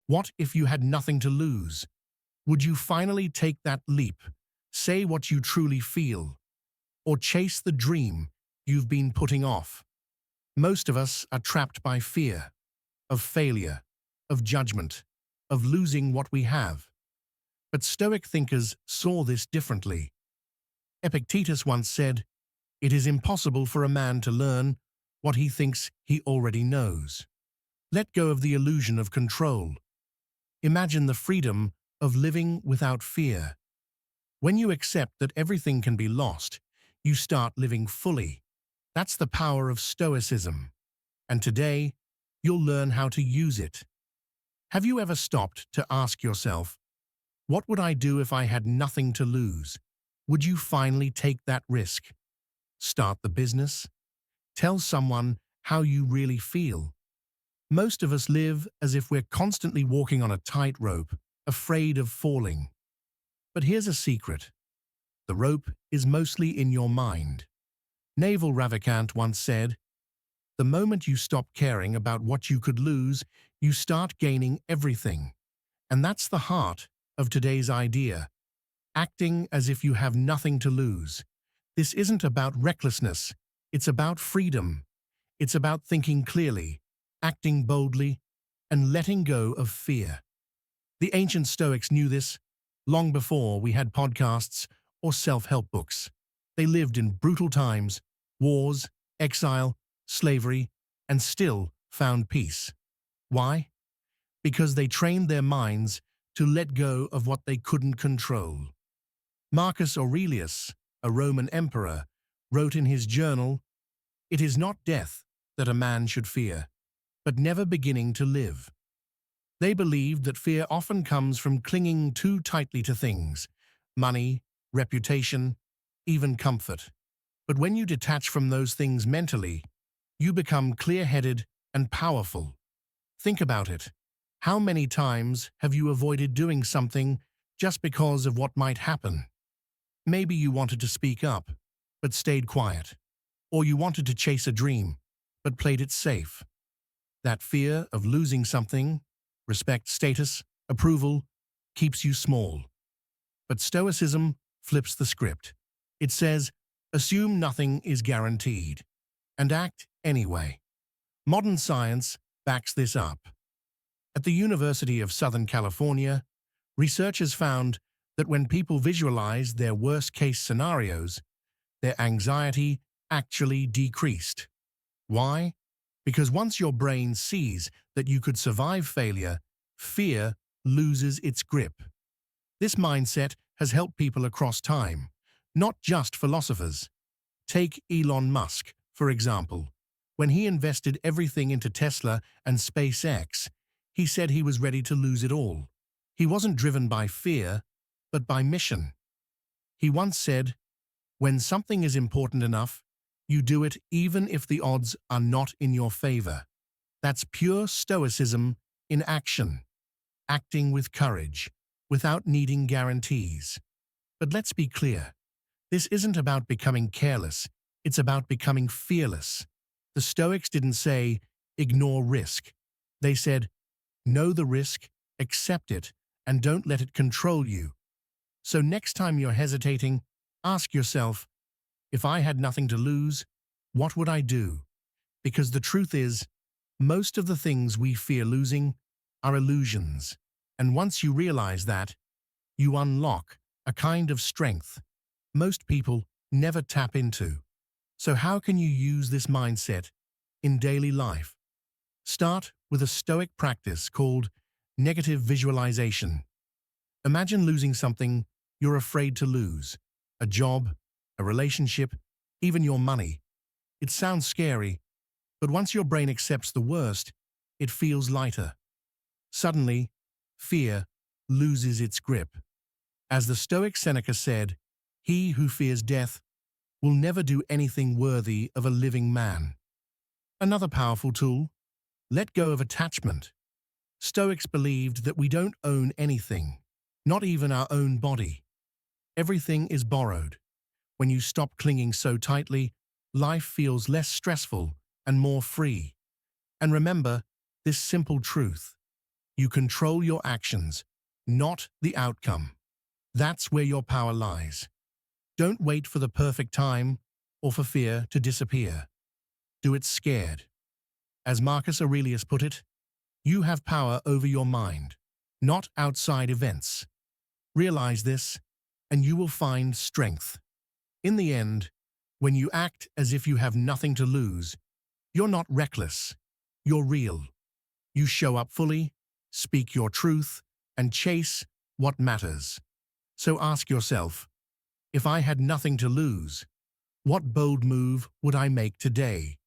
What if you had nothing to lose? Would you finally take that leap, say what you truly feel, or chase the dream you've been putting off? Most of us are trapped by fear of failure, of judgment, of losing what we have. But Stoic thinkers saw this differently. Epictetus once said, "It is impossible for a man to learn what he thinks he already knows." Let go of the illusion of control. Imagine the freedom of living without fear. When you accept that everything can be lost, you start living fully. That's the power of Stoicism. And today, you'll learn how to use it. Have you ever stopped to ask yourself, what would I do if I had nothing to lose? Would you finally take that risk? Start the business? Tell someone how you really feel? Most of us live as if we're constantly walking on a tightrope, afraid of falling. But here's a secret. The rope is mostly in your mind. Naval Ravikant once said, "The moment you stop caring about what you could lose, you start gaining everything." And that's the heart of today's idea, acting as if you have nothing to lose. This isn't about recklessness, it's about freedom. It's about thinking clearly, acting boldly, and letting go of fear. The ancient Stoics knew this long before we had podcasts or self-help books. They lived in brutal times, wars, exile, slavery, and still found peace. Why? Because they trained their minds to let go of what they couldn't control. Marcus Aurelius, a Roman emperor, wrote in his journal, "It is not death that a man should fear, but never beginning to live." They believed that fear often comes from clinging too tightly to things, money, reputation, even comfort. But when you detach from those things mentally, you become clear-headed and powerful. Think about it. How many times have you avoided doing something just because of what might happen? Maybe you wanted to speak up, but stayed quiet. Or you wanted to chase a dream, but played it safe. That fear of losing something, respect, status, approval, keeps you small. But Stoicism flips the script. It says, assume nothing is guaranteed, and act anyway. Modern science backs this up. At the University of Southern California, researchers found that when people visualized their worst-case scenarios, their anxiety actually decreased. Why? Because once your brain sees that you could survive failure, fear loses its grip. This mindset has helped people across time, not just philosophers. Take Elon Musk, for example. When he invested everything into Tesla and SpaceX, he said he was ready to lose it all. He wasn't driven by fear, but by mission. He once said, "When something is important enough, you do it even if the odds are not in your favor." That's pure Stoicism in action, acting with courage, without needing guarantees. But let's be clear, this isn't about becoming careless, it's about becoming fearless. The Stoics didn't say, ignore risk. They said, know the risk, accept it, and don't let it control you. So next time you're hesitating, ask yourself, if I had nothing to lose, what would I do? Because the truth is, most of the things we fear losing are illusions. And once you realize that, you unlock a kind of strength most people never tap into. So how can you use this mindset in daily life? Start with a Stoic practice called negative visualization. Imagine losing something you're afraid to lose, a job, a relationship, even your money. It sounds scary, but once your brain accepts the worst, it feels lighter. Suddenly, fear loses its grip. As the Stoic Seneca said, he who fears death will never do anything worthy of a living man. Another powerful tool, let go of attachment. Stoics believed that we don't own anything, not even our own body. Everything is borrowed. When you stop clinging so tightly, life feels less stressful and more free. And remember this simple truth. You control your actions, not the outcome. That's where your power lies. Don't wait for the perfect time or for fear to disappear. Do it scared. As Marcus Aurelius put it, you have power over your mind, not outside events. Realize this, and you will find strength. In the end, when you act as if you have nothing to lose, you're not reckless, you're real. You show up fully, speak your truth, and chase what matters. So ask yourself, if I had nothing to lose, what bold move would I make today?